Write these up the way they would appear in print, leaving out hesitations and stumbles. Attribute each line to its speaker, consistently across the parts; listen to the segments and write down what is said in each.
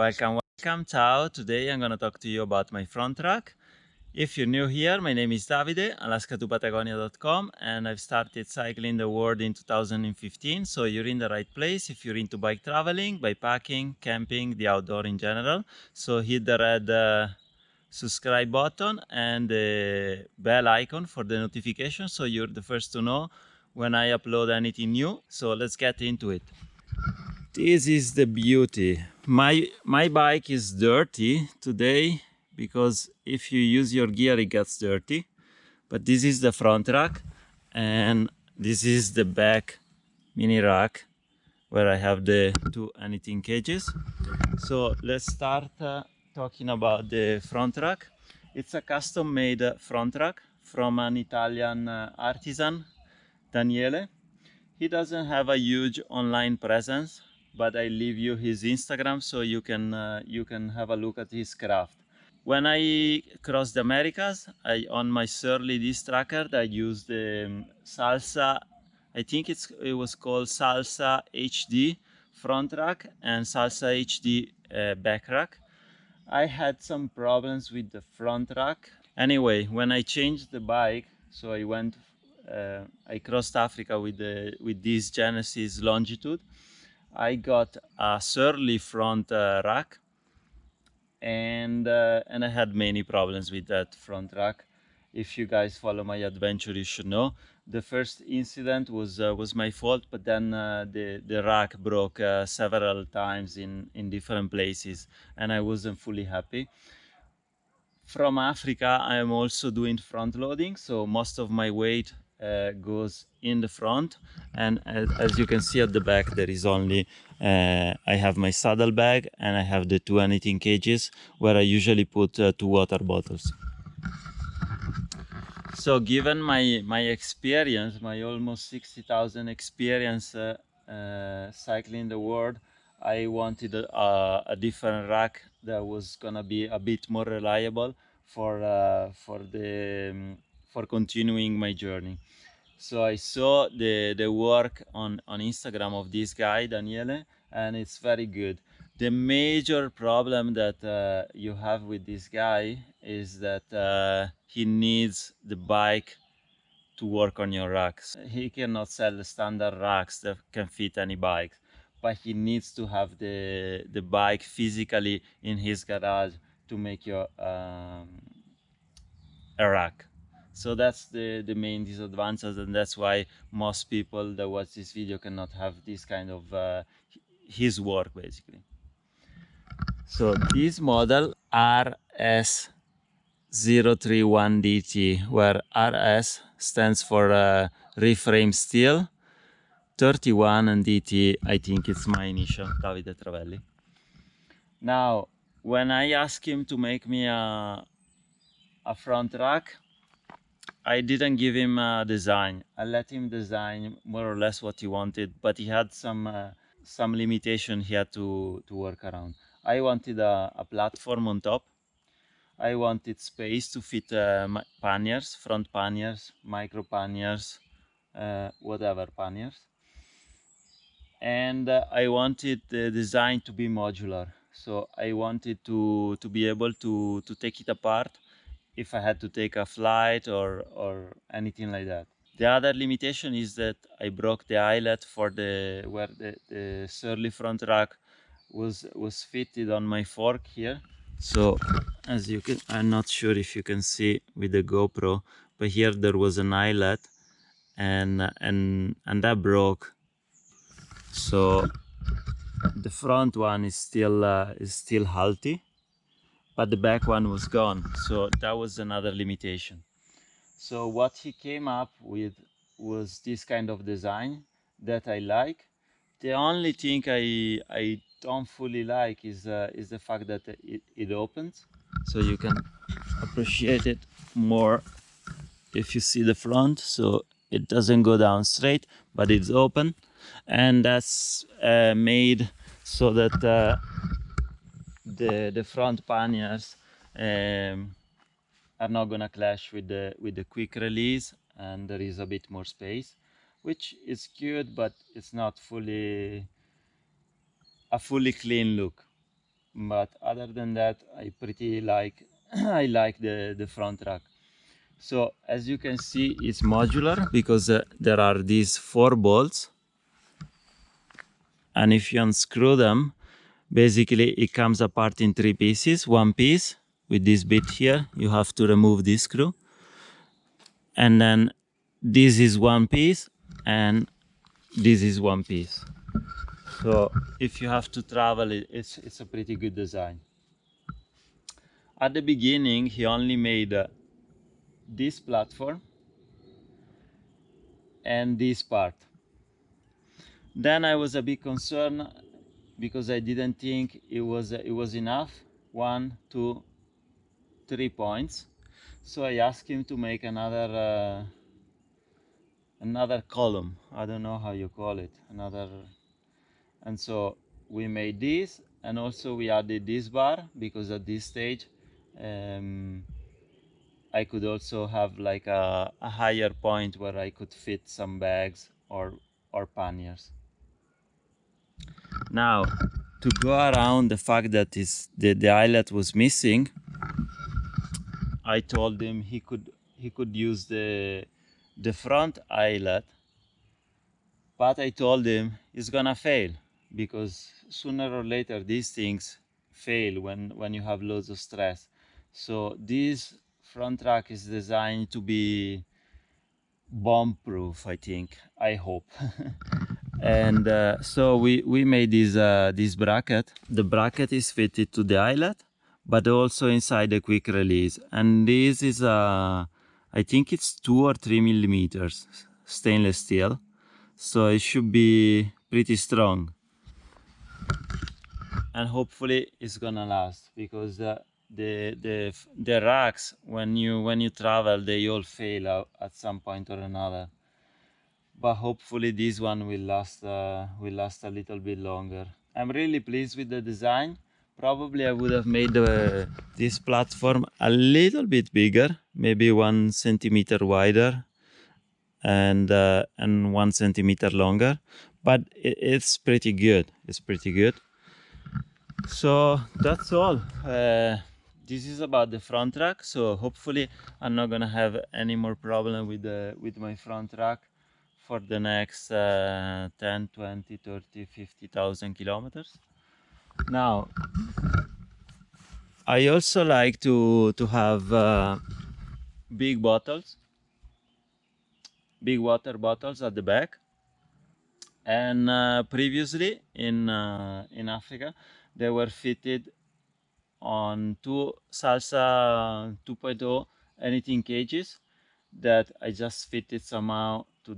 Speaker 1: Welcome, ciao. Today I'm going to talk to you about my front rack. If you're new here, my name is Davide, alaska2patagonia.com, and I've started cycling the world in 2015, so you're in the right place if you're into bike traveling, bikepacking, camping, the outdoor in general. So hit the red subscribe button and the bell icon for the notification so you're the first to know when I upload anything new. So let's get into it. This is the beauty. My bike is dirty today because if you use your gear it gets dirty. But this is the front rack and this is the back mini rack where I have the two anything cages. So let's start talking about the front rack. It's a custom made front rack from an Italian artisan, Daniele. He doesn't have a huge online presence, but I leave you his Instagram so you can have a look at his craft. When I crossed the Americas, on my Surly disc tracker, I used the Salsa. I think it was called Salsa HD front rack and Salsa HD back rack. I had some problems with the front rack. Anyway, when I changed the bike, so I crossed Africa with this Genesis Longitude. I got a Surly front rack, and I had many problems with that front rack. If you guys follow my adventure, you should know. The first incident was my fault, but then the rack broke several times in different places, and I wasn't fully happy. From Africa, I am also doing front loading, so most of my weight goes in the front, and as you can see at the back, there is only I have my saddle bag and I have the two anything cages where I usually put two water bottles. So given my experience, my almost 60,000 experience cycling the world, I wanted a different rack that was gonna be a bit more reliable for continuing my journey. So I saw the work on Instagram of this guy Daniele, and it's very good. The major problem that you have with this guy is that he needs the bike to work on your racks. He cannot sell the standard racks that can fit any bike, but he needs to have the bike physically in his garage to make your a rack. So that's the main disadvantage, and that's why most people that watch this video cannot have this kind of his work basically. So this model RS031DT, where RS stands for reframe steel, 31 and DT, I think it's my initial, Davide Travelli. Now, when I asked him to make me a front rack, I didn't give him a design. I let him design more or less what he wanted, but he had some limitation he had to work around. I wanted a platform on top. I wanted space to fit panniers, front panniers, micro panniers, whatever panniers. And I wanted the design to be modular. So I wanted to be able to take it apart if I had to take a flight or anything like that. The other limitation is that I broke the eyelet for where the Surly front rack was fitted on my fork here. So as you can, I'm not sure if you can see with the GoPro, but here there was an eyelet and that broke. So the front one is still healthy, but the back one was gone. So that was another limitation. So what he came up with was this kind of design that I like. The only thing I don't fully like is the fact that it opens, so you can appreciate it more if you see the front. So it doesn't go down straight, but it's open, and that's made so that the front panniers are not gonna clash with the quick release, and there is a bit more space, which is cute, but it's not a fully clean look. but other than that, I pretty like I like the front rack. So as you can see, it's modular because there are these 4 bolts, and if you unscrew them, basically it comes apart in 3 pieces. One piece with this bit here, you have to remove this screw, and then this is one piece, and this is one piece. So if you have to travel, it's a pretty good design. At the beginning, he only made this platform and this part. Then I was a bit concerned because I didn't think it was enough. 1, 2, 3 points. So I asked him to make another column. I don't know how you call it. And so we made this, and also we added this bar because at this stage I could also have like a higher point where I could fit some bags or panniers. Now, to go around the fact that the eyelet was missing, I told him he could use the front eyelet, but I told him it's gonna fail because sooner or later these things fail when you have loads of stress. So this front rack is designed to be bomb proof, I think. I hope. And so we made this bracket. The bracket is fitted to the eyelet, but also inside the quick release. And this is I think it's 2 or 3 millimeters stainless steel, so it should be pretty strong. And hopefully it's gonna last, because the racks, when you travel, they all fail out at some point or another. But hopefully this one will last a little bit longer. I'm really pleased with the design. Probably I would have made this platform a little bit bigger, maybe 1 centimeter wider and 1 centimeter longer, but it's pretty good. It's pretty good. So that's all. This is about the front rack. So hopefully I'm not gonna have any more problem with my front rack for the next 10, 20, 30, 50,000 kilometers. Now, I also like to have big bottles, big water bottles at the back. And previously in Africa, they were fitted on 2 Salsa 2.0 anything cages that I just fitted somehow to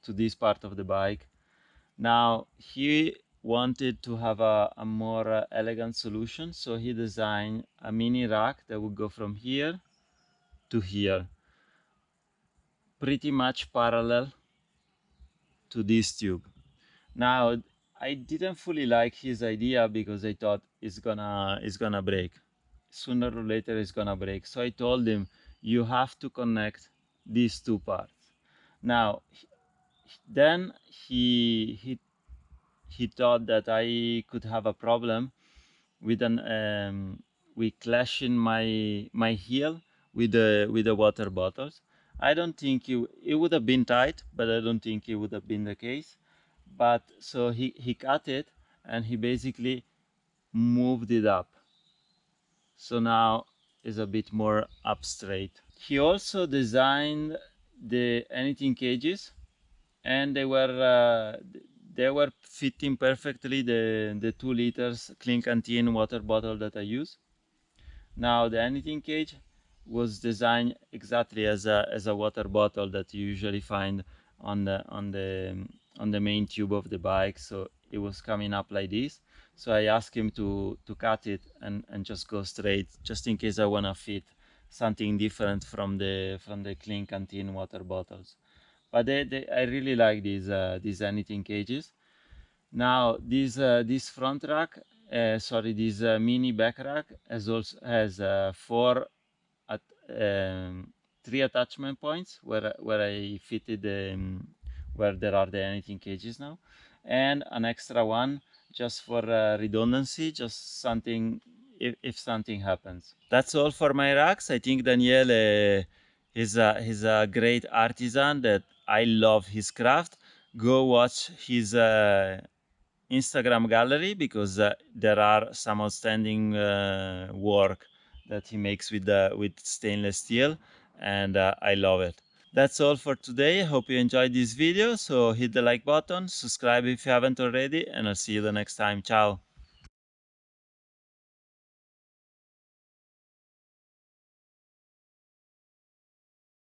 Speaker 1: this part of the bike. Now he wanted to have a more elegant solution, so he designed a mini rack that would go from here to here, pretty much parallel to this tube. Now I didn't fully like his idea because I thought it's gonna break. Sooner or later it's gonna break. So I told him, you have to connect these 2 parts. Now then he thought that I could have a problem with with clashing my heel with the water bottles. I don't think it would have been tight, but I don't think it would have been the case. But so he cut it, and he basically moved it up. So now it's a bit more up straight. He also designed the anything cages, and they were fitting perfectly the 2 liters clean canteen water bottle that I use. Now the anything cage was designed exactly as a water bottle that you usually find on the main tube of the bike. So it was coming up like this. So I asked him to cut it and just go straight, just in case I wanna fit something different from the clean canteen water bottles. But I really like these anything cages. Now this front rack, this mini back rack has 4 at 3 attachment points where I fitted where there are the anything cages now, and an extra one just for redundancy, just something if something happens. That's all for my racks. I think Daniele he's a great artisan that I love his craft. Go watch his Instagram gallery because there are some outstanding work that he makes with stainless steel, and I love it. That's all for today. I hope you enjoyed this video. So hit the like button, subscribe if you haven't already, and I'll see you the next time. Ciao.